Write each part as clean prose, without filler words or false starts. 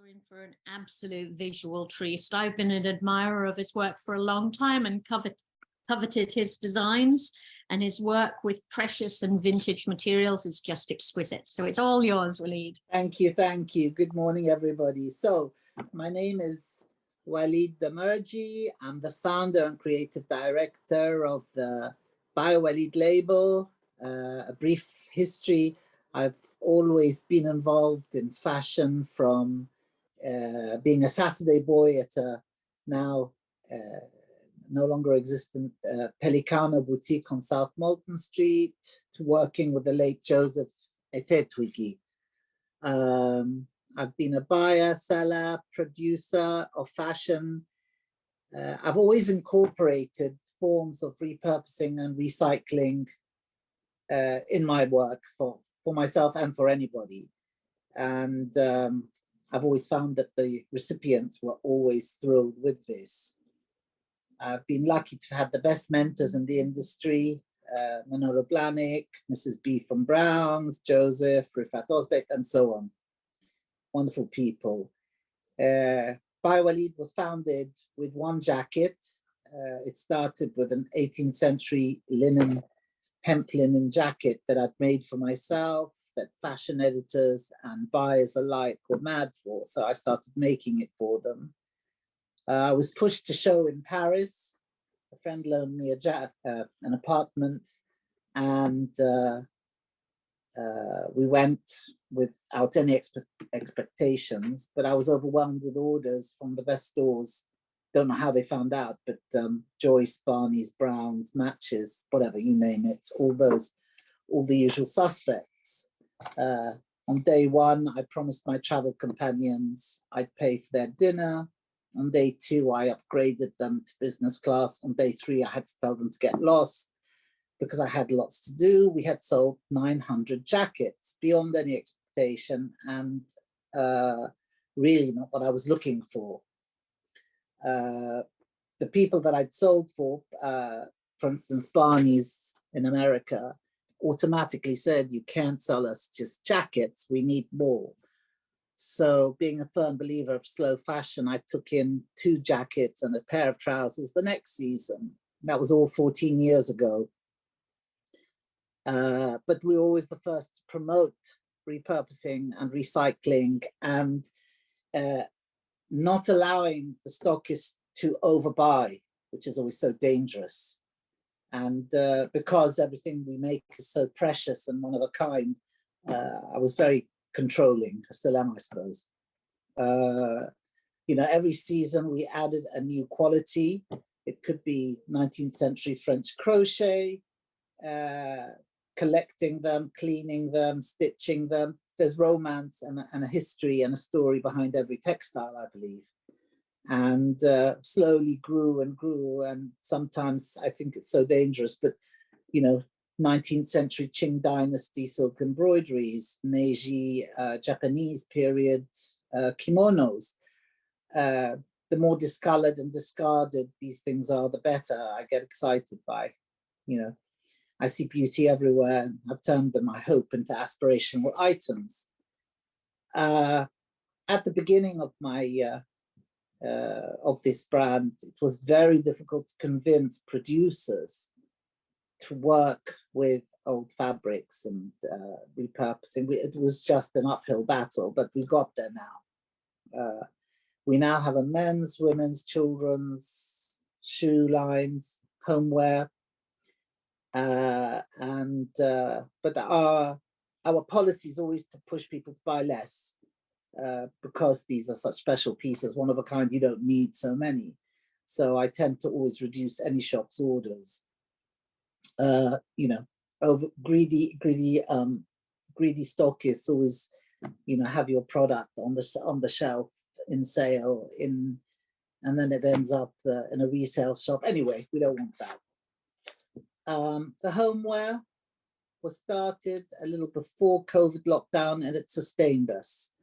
You're in for an absolute visual treat. I've been an admirer of his work for a long time and coveted his designs, and his work with precious and vintage materials is just exquisite. So it's all yours, Walid. Thank you, thank you. Good morning, everybody. So my name is Walid Damirji. I'm the founder and creative director of the By Walid label. A brief history: I've always been involved in fashion from being a Saturday boy at a now no longer existent Pelicano boutique on South Molton Street, to working with the late Joseph Etetwigi. I've been a buyer, seller, producer of fashion. I've always incorporated forms of repurposing and recycling in my work for myself and for anybody. And I've always found that the recipients were always thrilled with this. I've been lucky to have the best mentors in the industry: Manolo Blahnik, Mrs. B from Browns, Joseph, Rifat Osbeck, and so on. Wonderful people. By Walid was founded with one jacket. It started with an 18th century hemp linen jacket that I'd made for myself, that fashion editors and buyers alike were mad for. So I started making it for them. I was pushed to show in Paris. A friend loaned me an apartment, and we went without any expectations, but I was overwhelmed with orders from the best stores. Don't know how they found out, but Joyce, Barney's, Browns, Matches, whatever, you name it, all the usual suspects. On day one, I promised my travel companions I'd pay for their dinner. On day two, I upgraded them to business class. On day three, I had to tell them to get lost because I had lots to do. We had sold 900 jackets, beyond any expectation, and really not what I was looking for. The people that I'd sold for instance, Barney's in America, automatically said, "You can't sell us just jackets, we need more." So, being a firm believer of slow fashion, I took in 2 jackets and a pair of trousers the next season. That was all 14 years ago. But we were always the first to promote repurposing and recycling, and not allowing the stockists to overbuy, which is always so dangerous. And because everything we make is so precious and one of a kind, I was very controlling. I still am, I suppose. You know, every season we added a new quality. It could be 19th century French crochet, collecting them, cleaning them, stitching them. There's romance and a history and a story behind every textile, I believe. And slowly grew and grew. And sometimes I think it's so dangerous, but, you know, 19th century Qing dynasty silk embroideries, Meiji Japanese period kimonos. The more discolored and discarded these things are, the better. I get excited by, you know, I see beauty everywhere, and I've turned them, I hope, into aspirational items. At the beginning of my of this brand, it was very difficult to convince producers to work with old fabrics and repurposing. It was just an uphill battle, but we got there now. We now have a men's, women's, children's shoe lines, homeware, but our policy is always to push people to buy less, because these are such special pieces, one of a kind. You don't need so many, so I tend to always reduce any shop's orders. You know, over greedy stockists always, you know, have your product on the shelf in sale, and then it ends up in a resale shop. Anyway, we don't want that. The homeware was started a little before COVID lockdown, and it sustained us.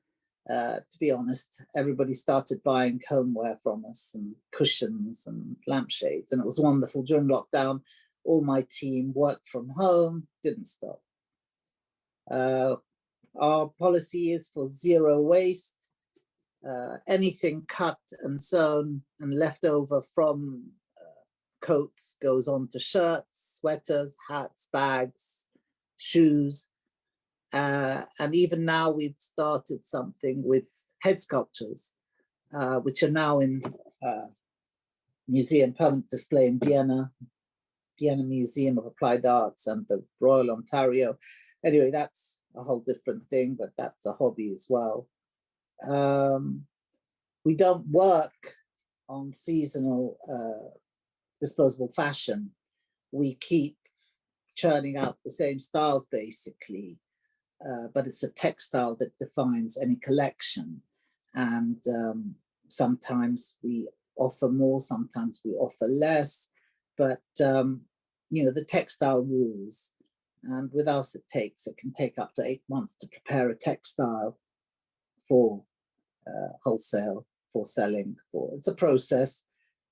To be honest, everybody started buying homeware from us, and cushions and lampshades, and it was wonderful. During lockdown, all my team worked from home, didn't stop. Our policy is for zero waste. anything cut and sewn and left over from coats goes on to shirts, sweaters, hats, bags, shoes. And even now we've started something with head sculptures, which are now in museum permanent display in Vienna Museum of Applied Arts and the Royal Ontario. Anyway, that's a whole different thing, but that's a hobby as well. We don't work on seasonal disposable fashion. We keep churning out the same styles basically, but it's a textile that defines any collection. And sometimes we offer more, sometimes we offer less, but you know, the textile rules. And with us, it can take up to 8 months to prepare a textile for wholesale, for selling. It's a process,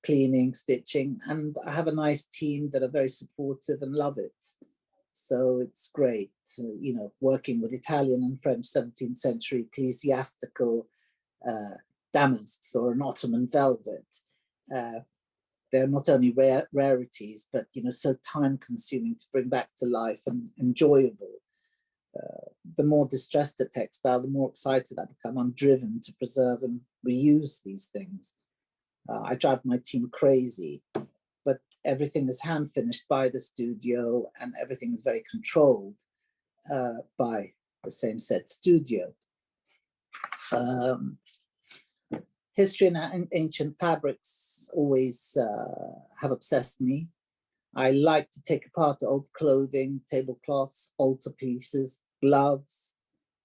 cleaning, stitching, and I have a nice team that are very supportive and love it. So it's great, you know, working with Italian and French 17th century ecclesiastical damasks or an Ottoman velvet. They're not only rarities, but, you know, so time consuming to bring back to life and enjoyable. The more distressed a textile, the more excited I become. I'm driven to preserve and reuse these things. I drive my team crazy, but everything is hand finished by the studio and everything is very controlled by the same said studio. History and ancient fabrics always have obsessed me. I like to take apart old clothing, tablecloths, altarpieces, gloves,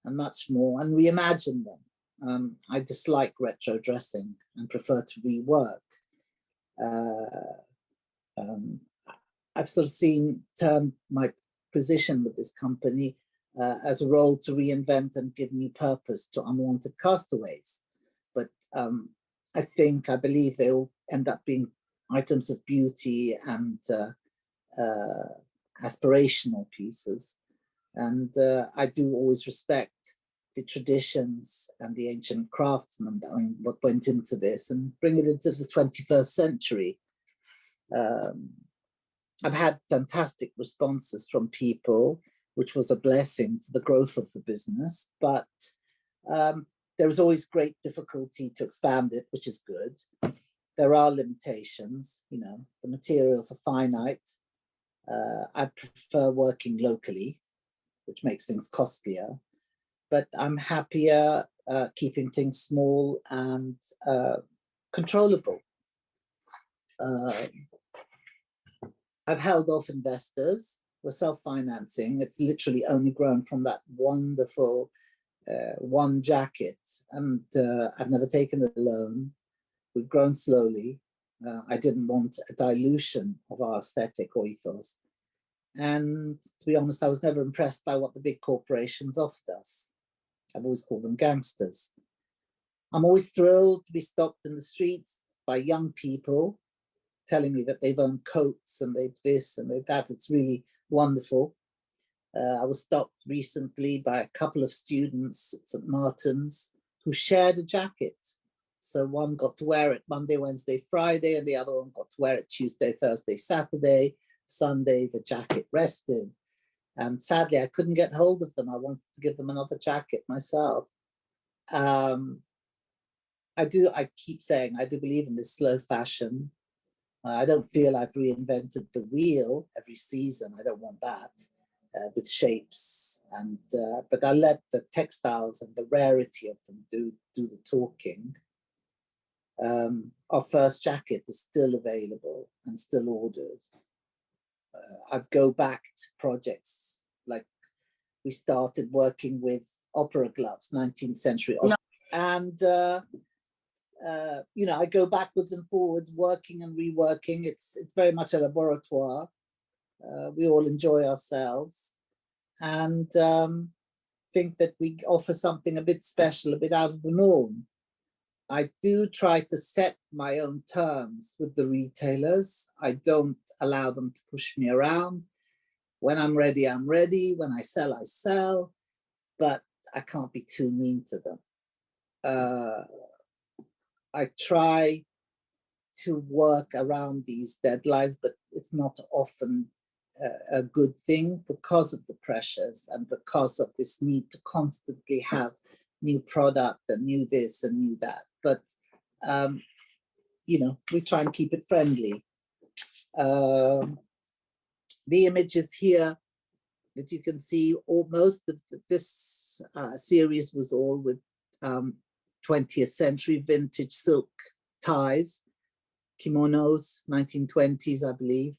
and much more, and reimagine them. I dislike retro dressing and prefer to rework. I've sort of turned my position with this company as a role to reinvent and give new purpose to unwanted castaways. But I believe they all end up being items of beauty and aspirational pieces. And I do always respect the traditions and the ancient craftsmen, I mean, what went into this, and bring it into the 21st century. I've had fantastic responses from people, which was a blessing for the growth of the business, but there is always great difficulty to expand it, which is good. There are limitations, you know, the materials are finite. I prefer working locally, which makes things costlier, but I'm happier keeping things small and controllable. I've held off investors. We're self-financing. It's literally only grown from that wonderful one jacket, and I've never taken a loan. We've grown slowly. I didn't want a dilution of our aesthetic or ethos. And to be honest, I was never impressed by what the big corporations offered us. I've always called them gangsters. I'm always thrilled to be stopped in the streets by young people telling me that they've owned coats and they've this and they've that. It's really wonderful. I was stopped recently by a couple of students at St. Martin's who shared a jacket. So one got to wear it Monday, Wednesday, Friday, and the other one got to wear it Tuesday, Thursday, Saturday. Sunday, the jacket rested. And sadly, I couldn't get hold of them. I wanted to give them another jacket myself. I keep saying, I do believe in this slow fashion. I don't feel I've reinvented the wheel every season. I don't want that with shapes. And but I let the textiles and the rarity of them do the talking. Our first jacket is still available and still ordered. I'd go back to projects like we started working with opera gloves, 19th century opera. And you know, I go backwards and forwards, working and reworking. It's very much a laboratoire. We all enjoy ourselves, and think that we offer something a bit special, a bit out of the norm. I do try to set my own terms with the retailers. I don't allow them to push me around. When I'm ready, I'm ready. When I sell, I sell. But I can't be too mean to them. I try to work around these deadlines, but it's not often a good thing because of the pressures and because of this need to constantly have new product and new this and new that. But you know, we try and keep it friendly. The images here that you can see, most of this series was all with 20th century vintage silk ties, kimonos, 1920s, I believe.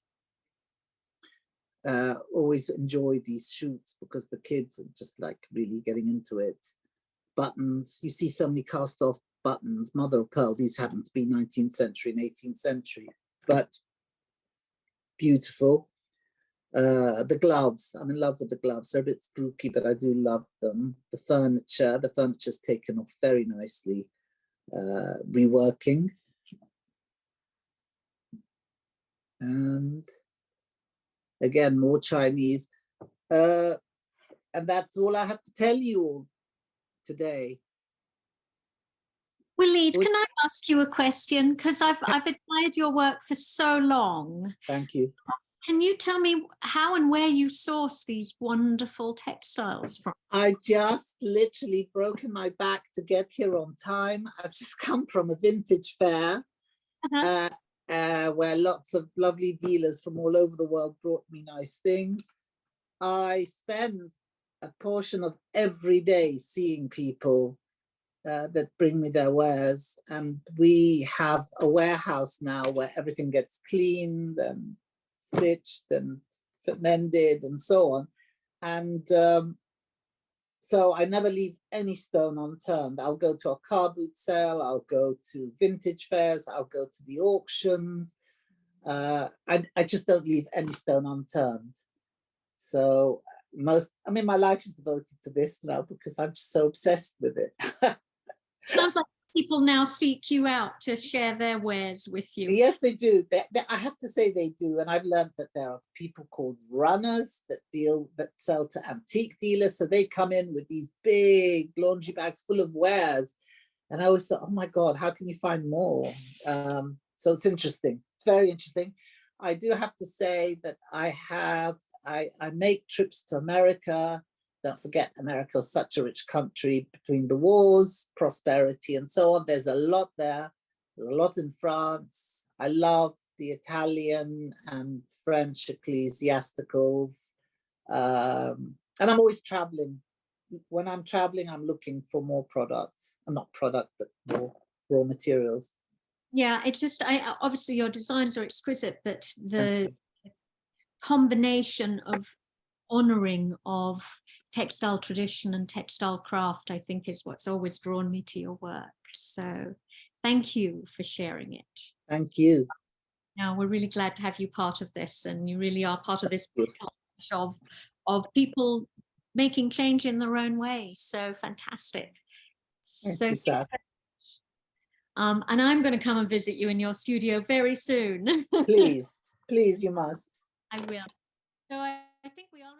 Always enjoy these shoots because the kids are just like really getting into it. Buttons, you see so many cast off buttons, mother of pearl. These happen to be 19th century and 18th century, but beautiful. The gloves, I'm in love with the gloves. They're a bit spooky, but I do love them. The furniture's taken off very nicely, reworking. And again, more Chinese. And that's all I have to tell you all today. Walid, can I ask you a question? Because I've admired your work for so long. Thank you. Can you tell me how and where you source these wonderful textiles from? I just literally broken my back to get here on time. I've just come from a vintage fair where lots of lovely dealers from all over the world brought me nice things. I spend a portion of every day seeing people that bring me their wares, and we have a warehouse now where everything gets cleaned and stitched and mended and so on. And so I never leave any stone unturned. I'll go to a car boot sale, I'll go to vintage fairs, I'll go to the auctions. I just don't leave any stone unturned. So my life is devoted to this now because I'm just so obsessed with it. Sounds like people now seek you out to share their wares with you. Yes, they do. I have to say they do. And I've learned that there are people called runners that sell to antique dealers. So they come in with these big laundry bags full of wares. And I always thought, oh my God, how can you find more? So it's interesting. It's very interesting. I do have to say that I make trips to America. Don't forget, America was such a rich country between the wars, prosperity, and so on. There's a lot there. There's a lot in France. I love the Italian and French ecclesiasticals. And I'm always traveling. When I'm traveling, I'm looking for more products. Not product, but more raw materials. Yeah, it's just, obviously your designs are exquisite, but the combination of honoring of textile tradition and textile craft, I think, is what's always drawn me to your work. So thank you for sharing it. Thank you. Now, we're really glad to have you part of this, and you really are part of this of people making change in their own way. So fantastic. Thank you, Saf. And I'm going to come and visit you in your studio very soon. Please, you must. I will. So I think we are